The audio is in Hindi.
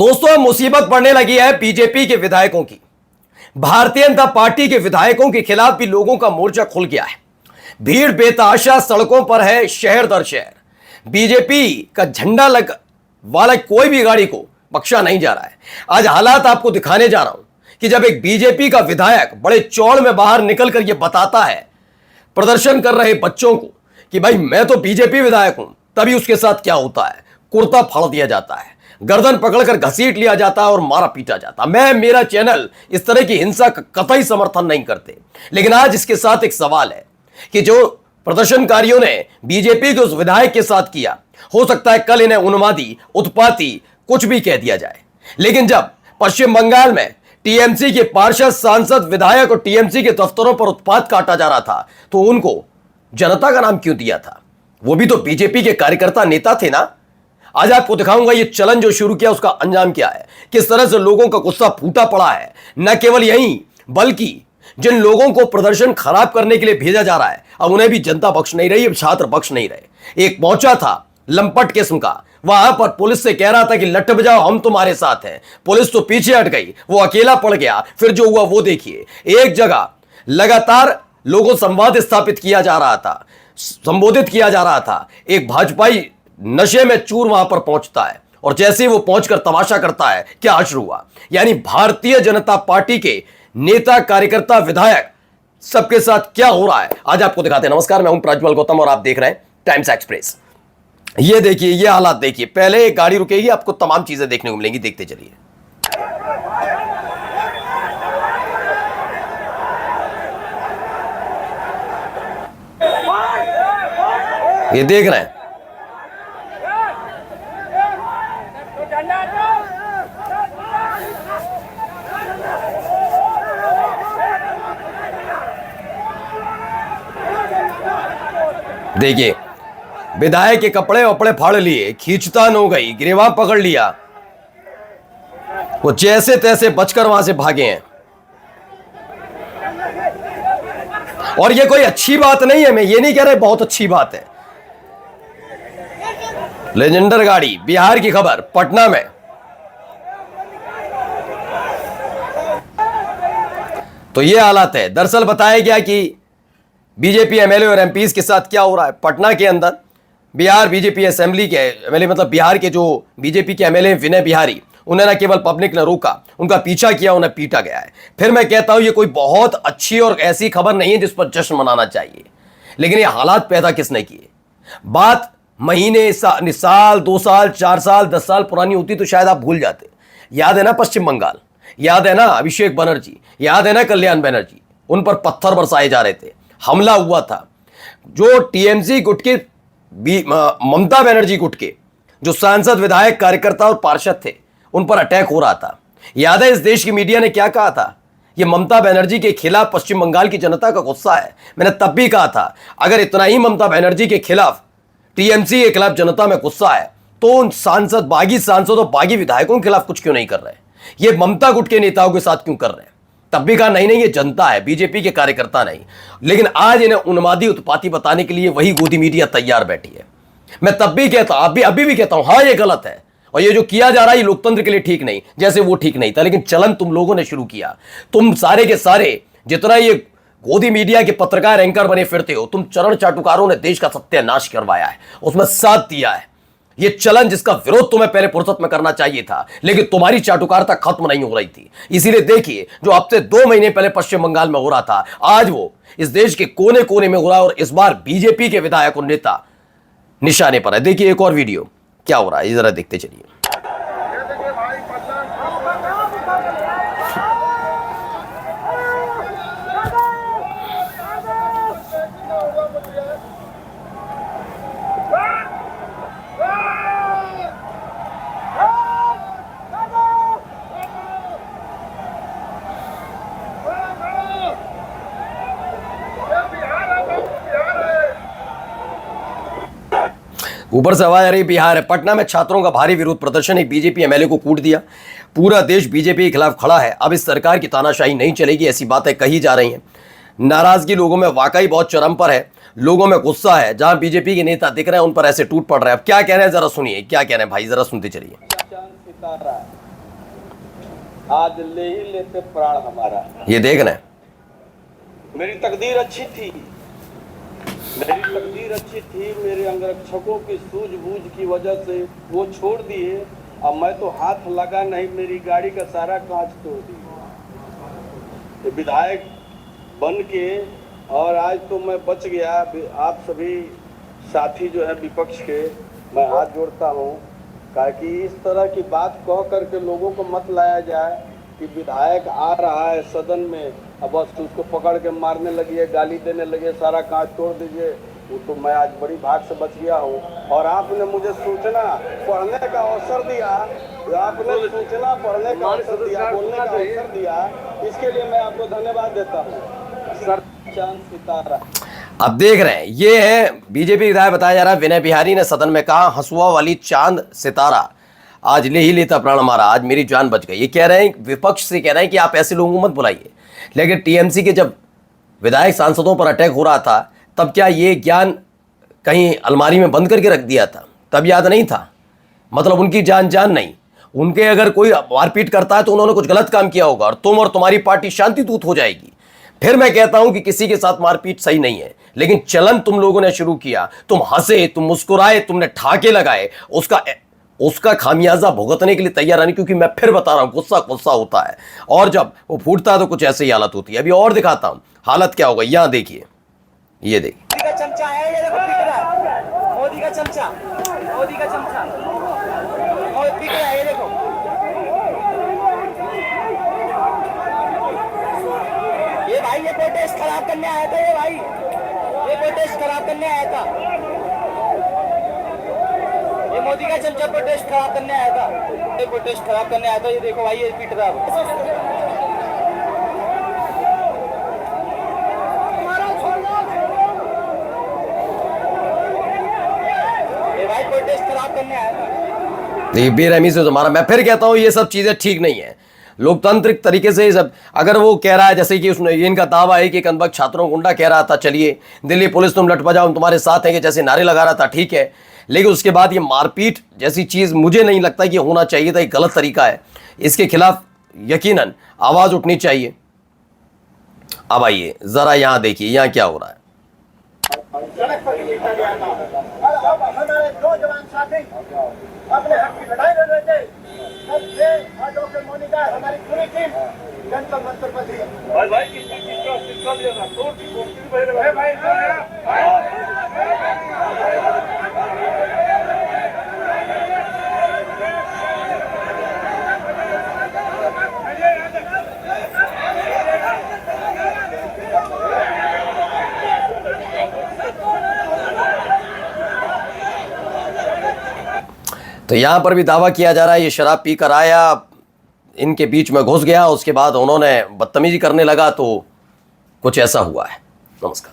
दोस्तों, मुसीबत पड़ने लगी है बीजेपी के विधायकों की। भारतीय जनता पार्टी के विधायकों के खिलाफ भी लोगों का मोर्चा खुल गया है। भीड़ बेतहाशा सड़कों पर है, शहर दर शहर। बीजेपी का झंडा लग वाला कोई भी गाड़ी को बख्शा नहीं जा रहा है। आज हालात आपको दिखाने जा रहा हूं कि जब एक बीजेपी का विधायक बड़े चौड़ में बाहर निकलकर यह बताता है प्रदर्शन कर रहे बच्चों को कि भाई मैं तो बीजेपी विधायक हूं, तभी उसके साथ क्या होता है, कुर्ता फाड़ दिया जाता है, गर्दन पकड़कर घसीट लिया जाता है और मारा पीटा जाता है। मेरा चैनल इस तरह की हिंसा का कतई समर्थन नहीं करते, लेकिन आज इसके साथ एक सवाल है कि जो प्रदर्शनकारियों ने बीजेपी के उस विधायक के साथ किया, हो सकता है कल इन्हें उन्मादी, उत्पाती कुछ भी कह दिया जाए। लेकिन जब पश्चिम बंगाल में टीएमसी के पार्षद, सांसद, विधायक और टीएमसी के दफ्तरों पर उत्पात काटा जा रहा था, तो उनको जनता का नाम क्यों दिया था? वो भी तो बीजेपी के कार्यकर्ता, नेता थे ना। आज आपको दिखाऊंगा ये चलन जो शुरू किया उसका अंजाम क्या है, किस तरह से लोगों का गुस्सा फूटा पड़ा है। न केवल यही, बल्कि जिन लोगों को प्रदर्शन खराब करने के लिए भेजा जा रहा है, अब उन्हें भी जनता बख्श नहीं रही, अब छात्र बख्श नहीं रहे। एक पहुंचा था लंपट किस्म का, वहां पर पुलिस से कह रहा था कि लट बजाओ, हम तुम्हारे साथ हैं। पुलिस तो पीछे हट गई, वो अकेला पड़ गया। फिर जो हुआ वो देखिए। एक जगह लगातार लोगों संवाद स्थापित किया जा रहा था, संबोधित किया जा रहा था। एक भाजपाई नशे में चूर वहां पर पहुंचता है और जैसे ही वो पहुंचकर तमाशा करता है, क्या हश्र हुआ। यानी भारतीय जनता पार्टी के नेता, कार्यकर्ता, विधायक सबके साथ क्या हो रहा है, आज आपको दिखाते हैं। नमस्कार, मैं हूं प्रज्वल गौतम और आप देख रहे हैं टाइम्स एक्सप्रेस। ये देखिए, ये हालात देखिए। पहले एक गाड़ी रुकेगी, आपको तमाम चीजें देखने को मिलेंगी, देखते चलिए। ये देख रहे हैं, देखिए विधायक के कपड़े वपड़े फाड़ लिए, खींचतान हो गई, गिरवा पकड़ लिया। वो जैसे तैसे बचकर वहां से भागे हैं। और ये कोई अच्छी बात नहीं है, मैं ये नहीं कह रहा बहुत अच्छी बात है। लेजेंडर गाड़ी, बिहार की खबर, पटना में तो ये हालात है। दरअसल बताया गया कि बीजेपी एमएलए और एमपीज के साथ क्या हो रहा है। पटना के अंदर बिहार बीजेपी असेंबली के एमएलए, मतलब बिहार के जो बीजेपी के एमएलए विनय बिहारी, उन्हें न केवल पब्लिक ने रोका, उनका पीछा किया, उन्हें पीटा गया है। फिर मैं कहता हूं ये कोई बहुत अच्छी और ऐसी खबर नहीं है जिस पर जश्न मनाना चाहिए, लेकिन ये हालात पैदा किसने किए? बात महीने, साल, 2 साल, 4 साल, 10 साल पुरानी होती तो शायद आप भूल जाते। याद है ना पश्चिम बंगाल, याद है ना अभिषेक बनर्जी, याद है ना कल्याण बनर्जी, उन पर पत्थर बरसाए जा रहे थे, हमला हुआ था। जो टीएमसी गुट के ममता बनर्जी गुट के जो सांसद, विधायक, कार्यकर्ता और पार्षद थे, उन पर अटैक हो रहा था। याद है इस देश की मीडिया ने क्या कहा था? ये ममता बनर्जी के खिलाफ पश्चिम बंगाल की जनता का गुस्सा है। मैंने तब भी कहा था अगर इतना ही ममता बनर्जी के खिलाफ, टीएमसी के खिलाफ जनता में गुस्सा है, तो उन सांसद, बागी सांसद और बागी विधायकों के खिलाफ कुछ क्यों नहीं कर रहे? ये ममता गुट के नेताओं के साथ क्यों कर रहे हैं? तब भी कहा नहीं नहीं ये जनता है, बीजेपी के कार्यकर्ता नहीं। लेकिन आज इन्हें उन्मादी, उत्पाती बताने के लिए वही गोदी मीडिया तैयार बैठी है। मैं तब भी कहता हूं, अभी भी कहता हूं, हाँ ये गलत है और ये जो किया जा रहा है ये लोकतंत्र के लिए ठीक नहीं, जैसे वो ठीक नहीं था। लेकिन चलन तुम लोगों ने शुरू किया। तुम सारे के सारे जितना ये गोदी मीडिया के पत्रकार, एंकर बने फिरते हो, तुम चरण चाटुकारों ने देश का सत्यानाश करवाया है, उसमें साथ दिया है। ये चलन जिसका विरोध तुम्हें पहले फुर्सत में करना चाहिए था, लेकिन तुम्हारी चाटुकारिता खत्म नहीं हो रही थी। इसीलिए देखिए जो अब से 2 महीने पहले पश्चिम बंगाल में हो रहा था, आज वो इस देश के कोने कोने में हो रहा है और इस बार बीजेपी के विधायक और नेता निशाने पर है। देखिए एक और वीडियो क्या हो रहा है, ये जरा देखते चलिए। ऊपर से आवाज आ रही बिहार है। पटना में छात्रों का भारी विरोध प्रदर्शन, एक बीजेपी एमएलए को कूट दिया। पूरा देश बीजेपी के खिलाफ खड़ा है। अब इस सरकार की तानाशाही नहीं चलेगी, ऐसी बातें कही जा रही हैं। नाराजगी लोगों में वाकई बहुत चरम पर है। लोगों में गुस्सा है। जहां बीजेपी के नेता दिख रहे हैं उन पर ऐसे टूट पड़ रहे हैं। अब क्या कह रहे हैं जरा सुनिए, क्या कह रहे हैं भाई, जरा सुनते चलिए। आज ले ही लेते प्राण हमारा। ये देख रहे हैं। मेरी तकदीर अच्छी थी, मेरी तकदीर अच्छी थी, मेरे अंगरक्षकों की सूझबूझ की वजह से वो छोड़ दिए। अब मैं तो हाथ लगा नहीं, मेरी गाड़ी का सारा कांच तोड़ दिया। विधायक बन के और आज तो मैं बच गया। आप सभी साथी जो है विपक्ष के, मैं हाथ जोड़ता हूँ ताकि इस तरह की बात कह करके लोगों को मत लाया जाए कि विधायक आ रहा है सदन में, अब बस उसको पकड़ के मारने लगिए, गाली देने लगे, सारा कांच तोड़ दीजिए। वो तो मैं आज बड़ी भाग से बच गया हूँ। और आपने मुझे सूचना पढ़ने का अवसर दिया, आपने सूचना पढ़ने का अवसर दिया, बोलने का अवसर दिया, इसके लिए मैं आपको धन्यवाद देता हूँ। सर चांद सितारा। अब देख रहे हैं, ये है बीजेपी विधायक बताया जा रहा है विनय बिहारी ने सदन में कहा, हंसुआ वाली चांद सितारा आज ले ही लेता प्राण हमारा, आज मेरी जान बच गई। ये कह रहे हैं, विपक्ष से कह रहे हैं कि आप ऐसे लोगों को मत बुलाइए। लेकिन टीएमसी के जब विधायक सांसदों पर अटैक हो रहा था तब क्या ये ज्ञान कहीं अलमारी में बंद करके रख दिया था? तब याद नहीं था? मतलब उनकी जान नहीं, उनके अगर कोई मारपीट करता है तो उन्होंने कुछ गलत काम किया होगा और तुम और तुम्हारी पार्टी शांति दूत हो जाएगी। फिर मैं कहता हूं कि किसी के साथ मारपीट सही नहीं है, लेकिन चलन तुम लोगों ने शुरू किया, तुम हंसे, तुम मुस्कुराए, तुमने ठाके लगाए, उसका खामियाजा भुगतने के लिए तैयार नहीं। क्योंकि मैं फिर बता रहा हूं, गुस्सा होता है और जब वो फूटता है तो कुछ ऐसी हालत होती है। अभी और दिखाता हूं हालत क्या होगा, यहां देखिए, ये देखिए। मोदी का चमचा है, ये देखो पिक रहा है। मोदी का चमचा, मोदी का चमचा और पिक रहा है, ये देखो। ये भाई ये प्रोटेस्ट खराब करने आया था, ये भाई ये प्रोटेस्ट खराब करने आया था। ये मोदी का चमचा प्रोटेस्ट खराब करने आया था, ये प्रोटेस्ट खराब करने आया था। ये देखो भाई ये पिट रहा है। देखिए बेरहमी से तुम्हारा, मैं फिर कहता हूं ये सब चीजें ठीक नहीं है। लोकतांत्रिक तरीके से सब, अगर वो कह रहा है जैसे कि उसने, इनका दावा है कि कंदबक छात्रों को गुंडा कह रहा था, चलिए दिल्ली पुलिस तुम लट बजाओ, हम तुम्हारे साथ हैं, कि जैसे नारे लगा रहा था, ठीक है। लेकिन उसके बाद ये मारपीट जैसी चीज मुझे नहीं लगता कि होना चाहिए था, ये गलत तरीका है, इसके खिलाफ यकीनन आवाज उठनी चाहिए। अब आइए जरा यहां देखिए, यहां क्या हो रहा है। हमारे दो जवान साथी अपने हक की लड़ाई लड़ रहे थे, तब से डॉक्टर मोनिका हमारी पूरी टीम जनता मंत्र पर थी। भाई किसका लिया था? तो यहां पर भी दावा किया जा रहा है ये शराब पी कर आया, इनके बीच में घुस गया, उसके बाद उन्होंने बदतमीजी करने लगा, तो कुछ ऐसा हुआ है। नमस्कार।